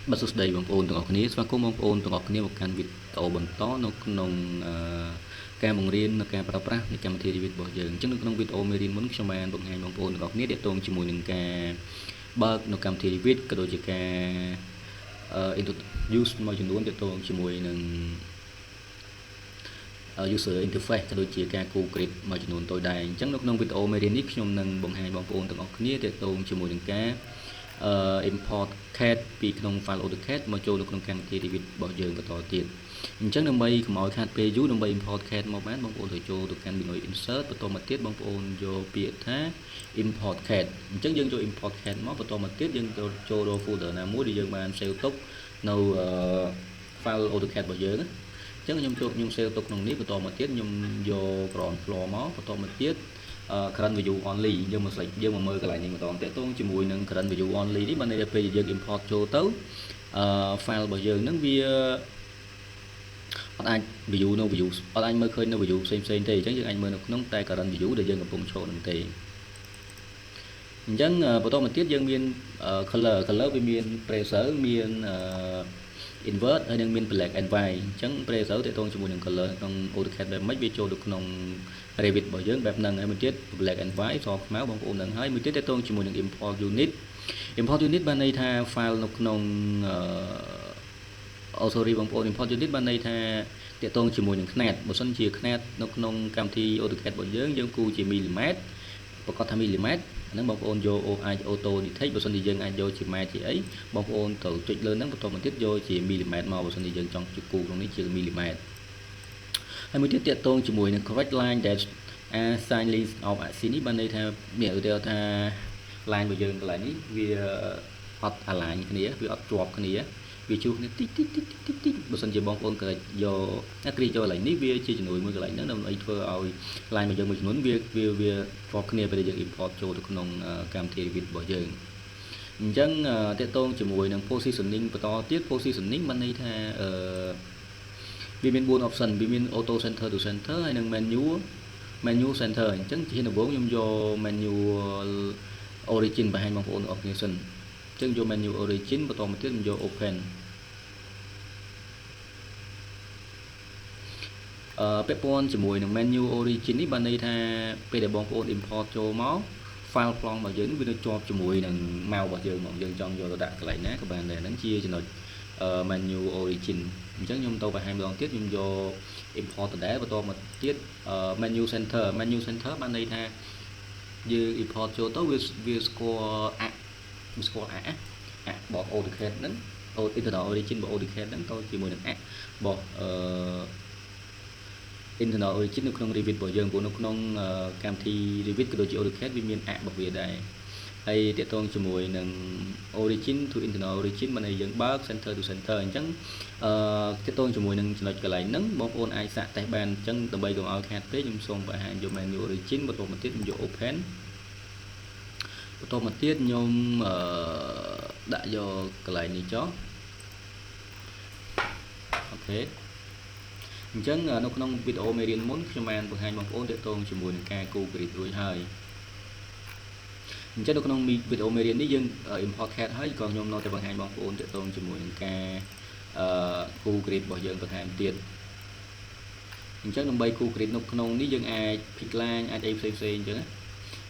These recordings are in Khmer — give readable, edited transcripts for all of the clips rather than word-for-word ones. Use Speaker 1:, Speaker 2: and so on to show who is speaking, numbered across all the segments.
Speaker 1: Bất xuất đây bằng ôn từng học ní và cũng bằng ôn từng học ní một căn vịt tàu bằng to nó nông ca bằng riêng nó ca pra thì ca thì vịt bỏ giờ chứ nó nông vịt ôm riêng muốn cho bạn bằng hai bằng ôn từng học ní để tôn chỉ mùi những ca bug nó cam thì vịt cái đôi chỉ ca introduce mà chúng muốn để tôn chỉ mùi những user interface cái đôi chỉ ca Google mà chúng muốn tôi đài chứ nó nông vịt ôm riêng nick trong nâng bằng hai bằng ôn từng học ní để tôn chỉ mùi những ca import cat ពីក្នុង file AutoCAD មកចូលនៅក្នុងកម្មវិធី Revit របស់យើងបន្តទៀតអញ្ចឹងដើម្បីកុំឲ្យខាតពេលយូរដើម្បី import cat មកបានបងប្អូនត្រូវចូលទៅកាន់ menu insert បន្តមកទៀតបងប្អូនយកពាក្យថា import cat អញ្ចឹងយើងចូល import cat មកបន្តមកទៀតយើងចូលដល់ folder ណាមួយដែលយើងបាន save ទុកនៅ file AutoCAD របស់យើងអញ្ចឹងខ្ញុំ save ទុកក្នុងនេះបន្តមកទៀតខ្ញុំយក ground floor មកបន្តមកទៀតcurrent view only យើងមក select យើងមកមើលកន្លែងនេះម្ដងតើតងជាមួយនឹង current view only នេះបានន័យថាពេលយើង import ចូលទៅfile របស់យើងហ្នឹងវាអត់អាច view នៅ view អត់អាចមើលឃើញនៅ view ផ្សេងទេអញ្ចឹងយើងអាចមើលនៅក្នុងតែ current view ដែលយើងកំពុងចូលហ្នឹងទេអញ្ចឹងបន្តមកទៀតយើងមាន color វាមាន pressure មាន invert ហើយនឹងមាន black and white អញ្ចឹង pressure តើតងជាមួយនឹង color ក្នុង AutoCAD បែបម៉េចវាចូលទៅក្នុង Revit របស់យើងបែបហ្នឹងហើយមួយទៀត black and white សខ្មៅបងប្អូននឹងហើយមួយទៀតតើតងជាមួយនឹង import unit បានន័យថា file នៅក្នុង sorry បងប្អូន import unit បានន័យថាតើតងជាមួយនឹង ខ្នាតបើសិនជាខ្នាតនៅក្នុងកម្មវិធី AutoCAD របស់យើងគូជា millimeter ប្រកាសថា millimeter ហ្នឹងបងប្អូនយក auto detect បើសិនជាយើងអាចយកជា ម៉ែត្រជាអីបងប្អូនត្រូវចុចលើហ្នឹងបន្តមកទៀតយកជា millimeter មកបើសិនជាយើងចង់គូក្នុងនេះជា millimeter ហើយមួយទៀតតកតងជាមួយនឹង correct line that assign length of axis នេះបានន័យថាមានឧទាហរណ៍ថា line របស់យើងកន្លែងនេះវាអត់ align គ្នាវាអត់ជាប់គ្នាវាជួសគ្នាតិចបើសិនជាបងប្អូនក៏យកគ្រីយកកន្លែងនេះវាជាជំនួយមួយកន្លែងហ្នឹងដើម្បីធ្វើឲ្យ line របស់យើងមួយចំនួនវាជាប់គ្នាពេលយើង import ចូលទៅក្នុងកម្មវិធី Revit របស់យើងអញ្ចឹងតកតងជាមួយនឹង positioning បន្តទៀត positioning បានន័យថាវាមាន 4 option វាមាន auto center to center ហើយនិង menu center អញ្ចឹងជាដំបូងខ្ញុំយក menu origin បង្ហាញបងប្អូនអរគ្នាសិនអញ្ចឹងយក menu origin បន្តមកទៀតខ្ញុំយក open ពាក់ព័ន្ធជាមួយនឹង menu origin នេះបានន័យថាពេលដែលបងប្អូន import ចូលមក file ប្លង់របស់យើងវានៅជាប់ជាមួយនឹង mouse របស់យើងមកយើងចង់យកទៅដាក់កន្លែងណាក៏បានដែរហ្នឹងជាចំណុចmenu origin អញ្ចឹងខ្ញុំទៅបង្ហាញម្ដងទៀតខ្ញុំយក import ដដែលបន្តមកទៀត menu center បានន័យថាយើង import ចូលទៅវាស្គាល់របស់ AutoCAD ហ្នឹង internal origin របស់ AutoCAD ហ្នឹងទៅជាមួយនឹងរបស់ internal origin នៅក្នុង Revit របស់យើងព្រោះនៅក្នុងកម្មវិធី Revit ក៏ដូចជា AutoCAD វាមានរបស់វាដែរហើយតកតងជាមួយនឹង origin to internal origin បានន័យយើងបើក center to center អញ្ចឹងតកតងជាមួយនឹងចំណុចកន្លែងហ្នឹងបងប្អូនអាចសាកតេស្តបានអញ្ចឹងដើម្បីកុំឲ្យខាតពេកខ្ញុំសូមបង្ហាញយក menu origin បន្តមកទៀតខ្ញុំយក open បន្តមកទៀតខ្ញុំដាក់យកកន្លែងនេះចុះអូខេអញ្ចឹងនៅក្នុងវីដេអូមេរៀនមុនខ្ញុំបានបង្ហាញបងប្អូនតកតងជាមួយនឹងការគូ grid រួចហើយអញ្ចឹងនៅក្នុងវីដេអូមេរៀននេះយើង import cat ហើយក៏ខ្ញុំនៅតែបង្ហាញបងប្អូនតកតងជាមួយនឹងការគូ grid របស់យើងបន្ថែមទៀតអញ្ចឹងដើម្បីគូ grid នៅក្នុងនេះយើងអាច pick line អាចអីផ្សេងអញ្ចឹង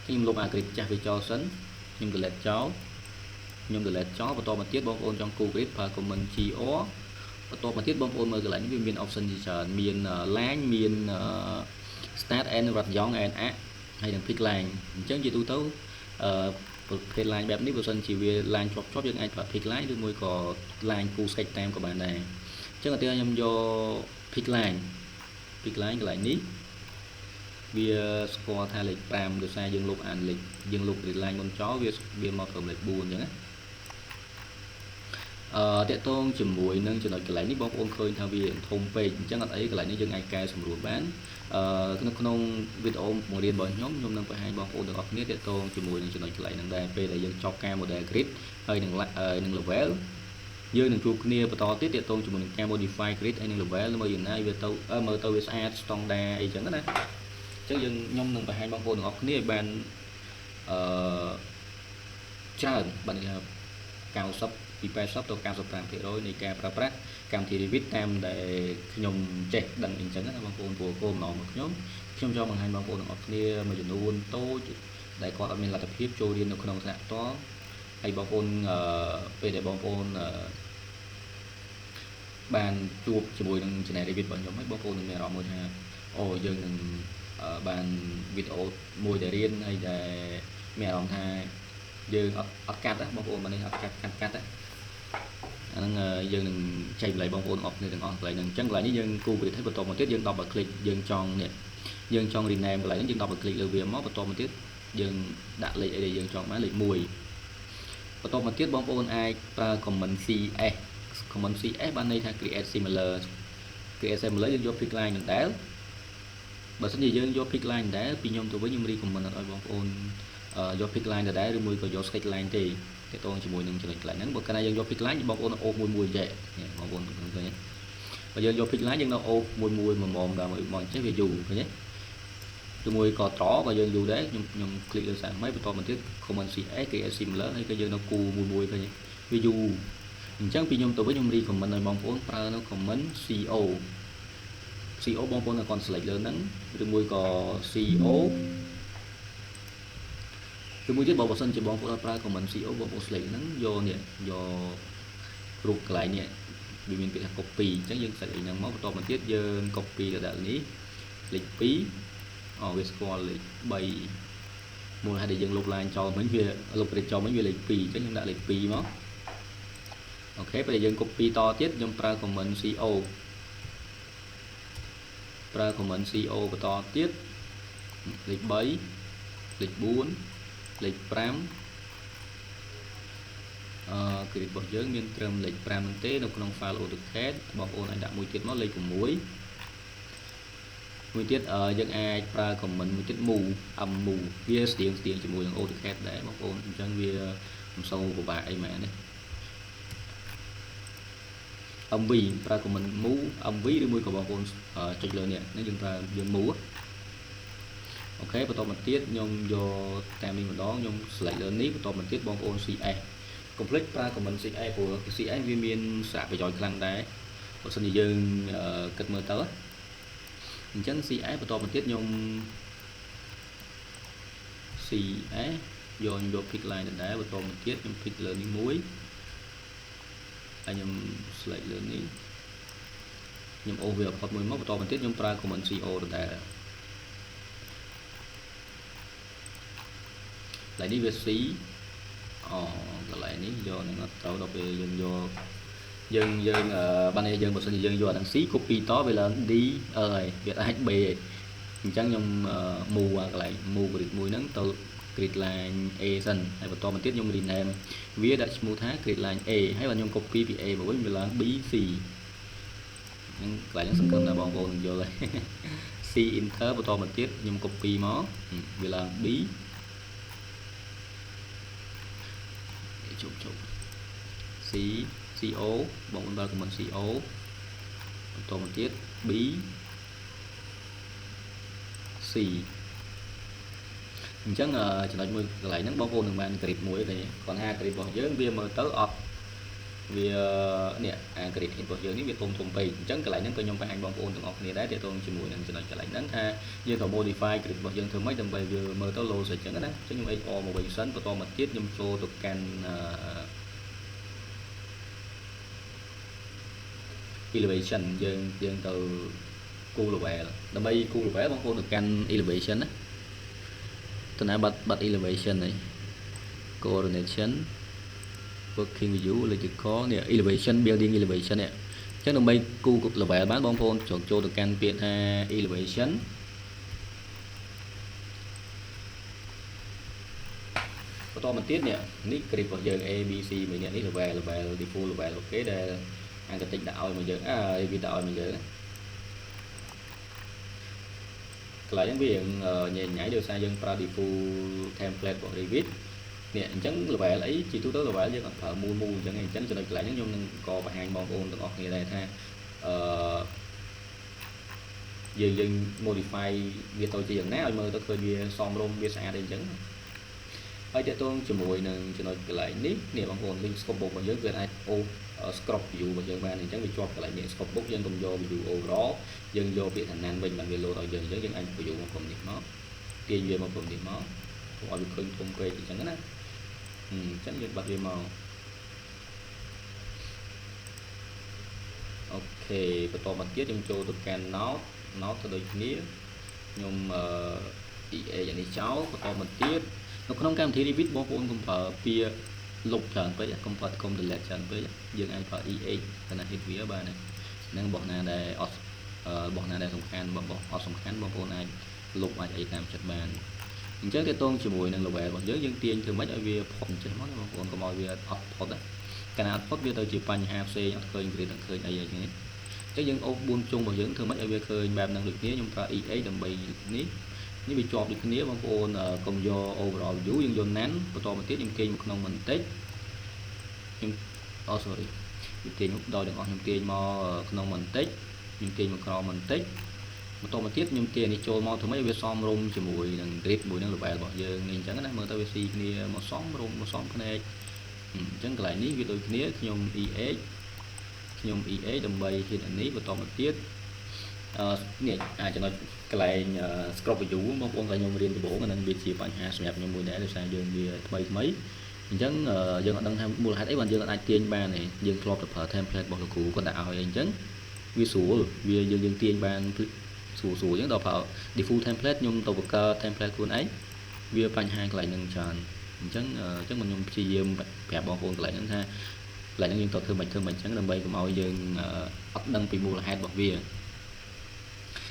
Speaker 1: ខ្ញុំលុបអា grid ចាស់វាចោលសិនខ្ញុំ delete ចោលបន្តមកទៀតបងប្អូនចង់គូ grid ប្រើ command gr បន្តមកទៀតបងប្អូនមើលកន្លែងនេះវាមាន option ជាច្រើនមាន line មាន start and radian and arc ហើយនឹង pick line អញ្ចឹងជាទូទៅប្រភេទ line បែបនេះបើសិនជាវា line ជាប់យើងអាចប្រើ pick line ឬមួយក៏ line គូ sketch តាមក៏បានដែរអញ្ចឹងឧទាហរណ៍ខ្ញុំយក pick line កន្លែងនេះវាស្គាល់ថាលេខ5ដោយសារយើងលុបអានលេខយើងលុប grid line មុនចោលវាមកត្រឹមលេខ4អញ្ចឹងណាតកតងជាមួយនឹងចំណុចកន្លែងនេះបងប្អូនឃើញថាវាធំពេកអញ្ចឹងអត់អីកន្លែងនេះយើងអាចកែសម្រួលបានក្នុងវីដេអូបង្រៀនរបស់ខ្ញុំនឹងបង្ហាញបងប្អូនទាំងអស់គ្នាតកតងជាមួយនឹងចំណុចកន្លែងហ្នឹងដែរពេលដែលយើងចប់ការ model grid ហើយនឹង level យើងនឹងជួបគ្នាបន្តទៀតតកតងជាមួយនឹងការ modify grid ហើយនឹង level មើលយ៉ាងណាវាទៅមើលទៅវាស្អាត standard អីចឹងណាអញ្ចឹងខ្ញុំនឹងបង្ហាញបងប្អូនទាំងអស់គ្នាឲ្យបានច្រើនបាន90 ពី80ទៅ95%នៃការប្រើប្រាស់កម្មវិធី Revit តាមដែលខ្ញុំចេះដឹងអញ្ចឹងណាបងប្អូនព្រោះគោលបំណងរបស់ខ្ញុំចង់បង្ហាញបងប្អូនទាំងអស់គ្នាមួយចំនួនតូចដែលគាត់អត់មានលទ្ធភាពចូលរៀននៅក្នុងថ្នាក់ផ្ទាល់ហើយបងប្អូនពេលដែលបងប្អូនបានជួបជាមួយនឹង channel Revit របស់ខ្ញុំហើយបងប្អូននឹងមានអារម្មណ៍មួយថាអូយើងនឹងបានវីដេអូមួយដែលរៀនហើយដែលមានអារម្មណ៍ថាយើងអត់កាត់ណាបងប្អូនមកនេះអត់កាត់ណាអាហ្នឹងយើងនឹងចែកបល័យបងប្អូនអស់គ្នាទាំងអស់កន្លែងហ្នឹងអញ្ចឹងកន្លែងនេះយើងគូប្រទេសបន្តមកទៀតយើងdouble click យើងចង់នេះយើងចង់ rename កន្លែងហ្នឹងយើង double click លើវាមកបន្តមកទៀតយើងដាក់លេខអីដែលយើងចង់បានលេខ1បន្តមកទៀតបងប្អូនអាចប្រើ command CS command CS បានន័យថា create similar យើងយក pick line ដដែលបើសិនជាយើងយក pick line ដដែលពីខ្ញុំទៅវិញខ្ញុំ recommend ឲ្យបងប្អូនយក pick line ដដែលឬមួយក៏យក sketch line ទេតើតងជាមួយនឹងចំណុចកន្លែងហ្នឹងបើកាលណាយើងយក pick line បងប្អូនអូសមួយចេះបងប្អូនឃើញទេបើយើងយក pick line យើងនៅអូសមួយមកដើម្បីមកចេះវាយូរឃើញទេឬមួយក៏ត្រក៏យើងយូរដែរខ្ញុំ click លើសារម៉េចបន្តមកទៀត command CS create similar ហើយក៏យើងនៅគូមួយឃើញទេវាយូរអញ្ចឹងពីខ្ញុំទៅវិញខ្ញុំ recommend ឲ្យបងប្អូនប្រើនៅ command CO បងប្អូនគាត់ select លើហ្នឹងឬមួយក៏ CO ឬមួយទៀតបើសិនជាបងប្អូនប្រើ command CO បងប្អូន select ហ្នឹងយកនេះយករូបកន្លែងនេះវាមានពាក្យថា copy អញ្ចឹងយើង select ហ្នឹងមកបន្តមកទៀតយើង copy ទៅដល់នេះលេខ2វាស្គាល់លេខ3មូលហេតុដែលយើងលុប line ចោលមិញវាលុប grid ចោលមិញវាលេខ2អញ្ចឹងខ្ញុំដាក់លេខ2មកអូខេពេលយើង copy តទៀតខ្ញុំប្រើ command CO ប្រើ command CO បន្តទៀតលេខ3លេខ4លេខ5គ្រីតរបស់យើងមានត្រឹមលេខ5ហ្នឹងទេនៅក្នុង file AutoCAD បងប្អូនអាចដាក់មួយទៀតមកលេខ6មួយទៀតយើងអាចប្រើ command មួយទៀត move move វាស្ទៀងជាមួយនឹង AutoCAD ដែរបងប្អូនអញ្ចឹងវាមិនសូវពិបាកអីមែនទេ MV ប្រើ command move MV ឬមួយក៏បងប្អូនចុចលើនេះយើងប្រើយើង move អូខេបន្តមកទៀតខ្ញុំយកតាមនេះម្ដងខ្ញុំ select លើនេះបន្តមកទៀតបងប្អូន CS complete ប្រើ command CS ព្រោះ CS វាមានសារៈប្រយោជន៍ខ្លាំងដែរបើសិនជាយើងគិតមើលទៅអញ្ចឹង CS បន្តមកទៀតខ្ញុំ CS យក pick line ដដែលបន្តមកទៀតខ្ញុំ pick លើនេះមួយហើយខ្ញុំ select លើនេះខ្ញុំអូសវាផុតមួយមកបន្តមកទៀតខ្ញុំប្រើ command CO ដដែលកន្លែងនេះវា C កន្លែងនេះយកនឹងអត់ត្រូវដល់ពេលយើងយកយើងបានន័យយើងបើសិនជាយើងយកអានឹង C copy តវាឡើង D ហើយវាអាច B អញ្ចឹងខ្ញុំ move កន្លែង move grid មួយហ្នឹងទៅ grid line A សិនហើយបន្តមកទៀតខ្ញុំ rename វាដាក់ឈ្មោះថា grid line A ហើយបើខ្ញុំ copy ពី A មកវិញវាឡើង B C ហ្នឹងកន្លែងហ្នឹងសង្ឃឹមថាបងប្អូននឹងយល់ហើយ C enter បន្តមកទៀតខ្ញុំ copy មកវាឡើង Bជុំ C CO បងប្អូនបើ command CO បន្តមកទៀត B C អញ្ចឹងចំណុចមួយកន្លែងហ្នឹងបងប្អូននឹងបាន grid មួយទេគាត់ថា grid របស់យើងវាមើលទៅអត់វានេះអា grid របស់យើងនេះវាធំពេកអញ្ចឹងកន្លែងហ្នឹងក៏ខ្ញុំបង្ហាញបងប្អូនទាំងអស់គ្នាដែរទាក់ទងជាមួយនឹងចំណុចកន្លែងហ្នឹងថាយើងត្រូវ modify grid របស់យើងធ្វើម៉េចដើម្បីវាមើលទៅ logic អញ្ចឹងណាអញ្ចឹងខ្ញុំ export មកវិញសិនបន្តមកទៀតខ្ញុំចូលទៅកាន់elevation យើងទៅគូ level ដើម្បីគូ level បងប្អូនទៅកាន់ elevation ណាតំណាបាត់ elevation នេះ coordination working view electrical នេះ elevation building elevation នេះអញ្ចឹងដើម្បីគូ level បានបងប្អូនចូលទៅកាន់ពាក្យថា elevation បន្តមកទៀតនេះ grid របស់យើង A B C មួយនេះ level default level អូខេដែលអង្គតិចដាក់ឲ្យមកយើងវាដាក់ឲ្យមកយើងកន្លែងហ្នឹងវាញ៉ៃញ៉ៃដោយសារយើងប្រើ default template របស់ Revit នេះអញ្ចឹង level អីជាទូទៅ level យើងអត់ប្រើមូលអញ្ចឹងចំណុចកន្លែងហ្នឹងខ្ញុំនឹងក៏បង្ហាញបងប្អូនទាំងអស់គ្នាដែរថាយើង modify វាទៅជាយ៉ាងណាឲ្យមើលទៅឃើញវាសមរម្យវាស្អាតអីអញ្ចឹង ហើយតើតើជាមួយនឹងចំណុចកន្លែងនេះនេះបងប្អូន link scope book របស់យើងវាអាច scrub view របស់យើងបានអញ្ចឹងវាជាប់កន្លែងនេះ scope book យើងកុំយក view overall យើងយកពាក្យថា nan វិញបានវា load ឲ្យយើងអញ្ចឹងយើងអាច view មកក្រុមនេះមកទាញវាមកក្រុមនេះមកកុំឲ្យវាឃើញធំពេកអញ្ចឹងណាអញ្ចឹងយើងបិទវាមកអូខេបន្តមកទៀតយើងចូលទៅកាន់ note ទៅដូចគ្នាខ្ញុំEA យ៉ាងនេះចោលបន្តមកទៀតនៅក្នុងកម្មវិធី Revit បងប្អូនកុំប្រើពាក្យលុបច្រើនពេកកុំប្រើកុំ delete ច្រើនពេកយើងអាចប្រើ EA គណៈ hit វាបានហ្នឹងរបស់ណាដែលអត់របស់ណាដែលសំខាន់របស់អត់សំខាន់បងប្អូនអាចលុបអាចអីតាមចិត្តបានអញ្ចឹងទាក់ទងជាមួយនឹង level របស់យើងទាញធ្វើម៉េចឲ្យវាផុតអញ្ចឹងមកបងប្អូនកុំឲ្យវាអត់ផុតកាលណាអត់ផុតវាទៅជាបញ្ហាផ្សេងអត់ឃើញ grid អត់ឃើញអីយ៉ាងនេះអញ្ចឹងយើងអូស4ជុំរបស់យើងធ្វើម៉េចឲ្យវាឃើញបែបហ្នឹងដូចគ្នាខ្ញុំប្រើ EA ដើម្បីនេះវាជាប់ដូចគ្នាបងប្អូនកុំយក overall view យើងយក nan បន្តមកទៀតខ្ញុំទាញមកក្នុងបន្តិចខ្ញុំsorry ខ្ញុំទាញដល់ទាំងអស់ខ្ញុំទាញមកក្នុងបន្តិចខ្ញុំទាញមកក្រោមបន្តិចបន្តមកទៀតខ្ញុំទាញនេះចូលមកធ្វើម៉េចវាសមរម្យជាមួយនឹង grid មួយនឹង level របស់យើងនេះអញ្ចឹងណាមើលទៅវាស៊ីគ្នាមកសមរម្យមកសមភ្នែកអញ្ចឹងកន្លែងនេះវាដូចគ្នាខ្ញុំ EA ដើម្បីហៀតអានេះបន្តមកទៀតនេះចំណុចកន្លែង scrub view បងប្អូនខ្ញុំរៀនដំបូងអានឹងវាជាបញ្ហាសម្រាប់ខ្ញុំមួយដែរដោយសារយើងវាថ្មីអញ្ចឹងយើងអត់ដឹងថាមូលហេតុអីបានយើងអាចទាញបានទេយើងធ្លាប់ទៅប្រើ template របស់លោកគ្រូគាត់តែឲ្យអីអញ្ចឹងវាស្រួលវាយើងទាញបានស្រួលអញ្ចឹងដល់ប្រើ default template ខ្ញុំទៅបង្កើត template ខ្លួនឯងវាបញ្ហាកន្លែងហ្នឹងច្រើនអញ្ចឹងខ្ញុំព្យាយាមប្រាប់បងប្អូនកន្លែងហ្នឹងថាកន្លែងហ្នឹងយើងទៅធ្វើមិនអញ្ចឹងដើម្បីកុំឲ្យយើងអត់ដឹងពីមូលហេតុរបស់វា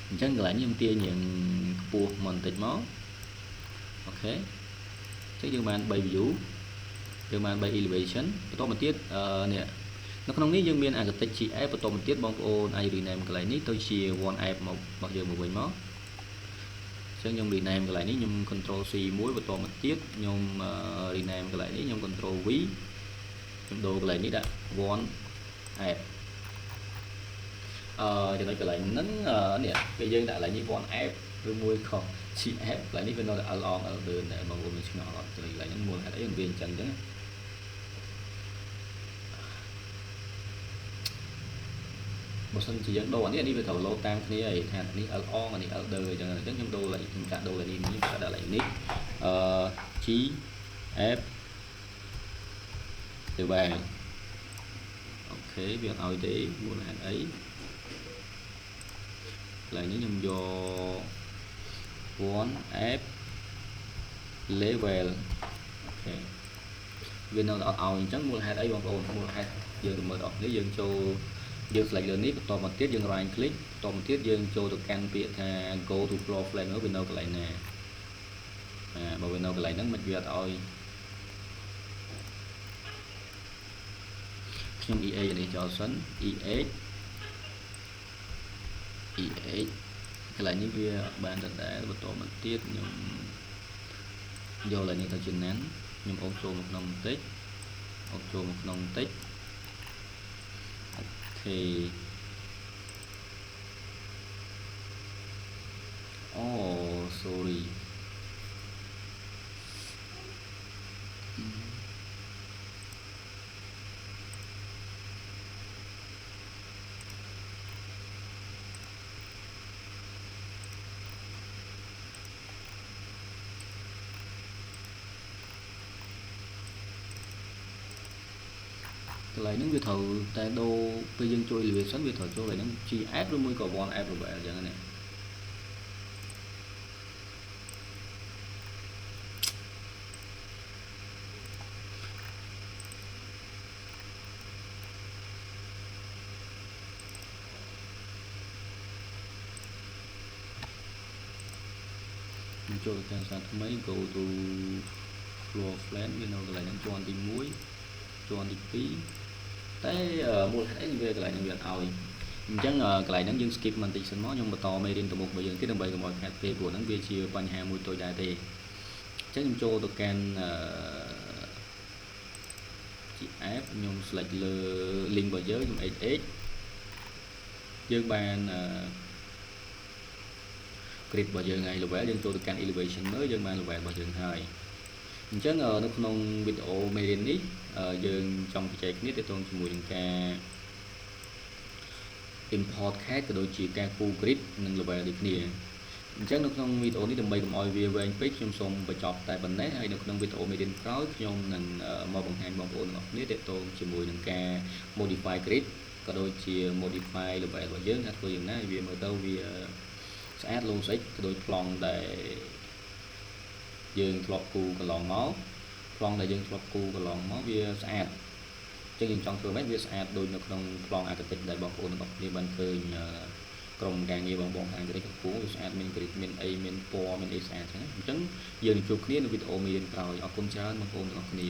Speaker 1: អញ្ចឹងកន្លែងនេះខ្ញុំទាញរៀងខ្ពស់បន្តិចមកអូខេអញ្ចឹងយើងបាន3 view យើងបាន3 elevation បន្តមកទៀតនេះនៅក្នុងនេះយើងមាន architect GF បន្តមកទៀតបងប្អូនអាច rename កន្លែងនេះទៅជា one app មករបស់យើងមកវិញមកអញ្ចឹងខ្ញុំ rename កន្លែងនេះខ្ញុំ control C មួយបន្តមកទៀតខ្ញុំ rename កន្លែងនេះខ្ញុំ control V ខ្ញុំដូរកន្លែងនេះដាក់ one app ចំណុចកន្លែងហ្នឹងនេះពេលយើងដាក់កន្លែងនេះ one app ឬមួយខុស GF កន្លែងនេះវានៅតែ along ដែរបងប្អូនឆ្ងល់អត់ចំណុចកន្លែងហ្នឹងមូលហេតុអីវាអញ្ចឹងបើសិនជាយើងដូរអានេះវាត្រូវលោតតាមគ្នាឯងថានេះ along អានេះ elder អញ្ចឹងខ្ញុំដូរឡើងខ្ញុំចាក់ដូរឡើងនេះខ្ញុំដាក់ឡើងនេះGF ទៅបានអូខេវាអត់ឲ្យទេមូលហេតុអីកន្លែងនេះខ្ញុំយក one app level អូខេវានៅអត់ឲ្យអញ្ចឹងមូលហេតុអីបងប្អូនមូលហេតុយើងទៅមើលដល់នេះយើងចូលយើង select លើនេះបន្តមកទៀតយើង right click បន្តមកទៀតយើងចូលទៅកាន់ពាក្យថា go to floor plan វានៅកន្លែងណាបើវានៅកន្លែងហ្នឹងមិនវាអត់ឲ្យខ្ញុំ EA នេះចោលសិន EA កន្លែងនេះវាបានដដែលបន្តមកទៀតខ្ញុំយកឡើងនេះទៅជា nan ខ្ញុំអូសចូលមកក្នុងបន្តិចអូសចូលមកក្នុងបន្តិចអូខេអូ sorry កន្លែងហ្នឹងវាត្រូវតែដូរពេលយើងជួយ elevation វាត្រូវចូលកន្លែងហ្នឹង GF ឬមួយក៏ one app របស់អញ្ចឹងណាចូលទៅកាន់សារថ្មី go to floor plan វានៅកន្លែងហ្នឹងជាន់ទី1ជាន់ទី2តែមូលហេតុអីវាកន្លែងហ្នឹងវាអត់ឲ្យអញ្ចឹងកន្លែងហ្នឹងយើង skip បន្តិចសិនមកខ្ញុំបន្តមេរៀនទៅមុខរបស់យើងទៀតដើម្បីកុំឲ្យខាតពេលព្រោះហ្នឹងវាជាបញ្ហាមួយតូចដែរទេអញ្ចឹងខ្ញុំចូលទៅកាន់GF ខ្ញុំ select លើ link របស់យើងខ្ញុំ XX យើងបាន grid របស់យើងហើយ level យើងចូលទៅកាន់ elevation មើលយើងបាន level របស់យើងហើយ អញ្ចឹងនៅក្នុងវីដេអូមេរៀននេះយើងចង់បញ្ចេញគ្នាទាក់ទងជាមួយនឹងការ import cat ក៏ដូចជាការគូ grid និង level ដូចគ្នាអញ្ចឹងនៅក្នុងវីដេអូនេះដើម្បីកុំឲ្យវាវែងពេកខ្ញុំសូមបញ្ចប់តែប៉ុណ្ណេះហើយនៅក្នុងវីដេអូមេរៀនក្រោយខ្ញុំនឹងមកបង្ហាញបងប្អូនទាំងអស់គ្នាទាក់ទងជាមួយនឹងការ modify grid ក៏ដូចជា modify level របស់យើងថាធ្វើយ៉ាងណាឲ្យវាមើលទៅវាស្អាត low ស្អិចក៏ដូចប្លង់ដែលយើងធ្លាប់គូកន្លងមកប្លង់ដែលយើងធ្លាប់គូកន្លងមកវាស្អាតអញ្ចឹងយើងចង់ធ្វើម៉េចវាស្អាតដូចនៅក្នុងប្លង់ architect ដែលបងប្អូនទាំងអស់គ្នាបានឃើញក្រុមការងារបងខាង grid គូវាស្អាតមាន grid មានអីមានពណ៌មានអីស្អាតអញ្ចឹងយើងជួបគ្នានៅវីដេអូមេរៀនក្រោយអរគុណច្រើនបងប្អូនទាំងអស់គ្នា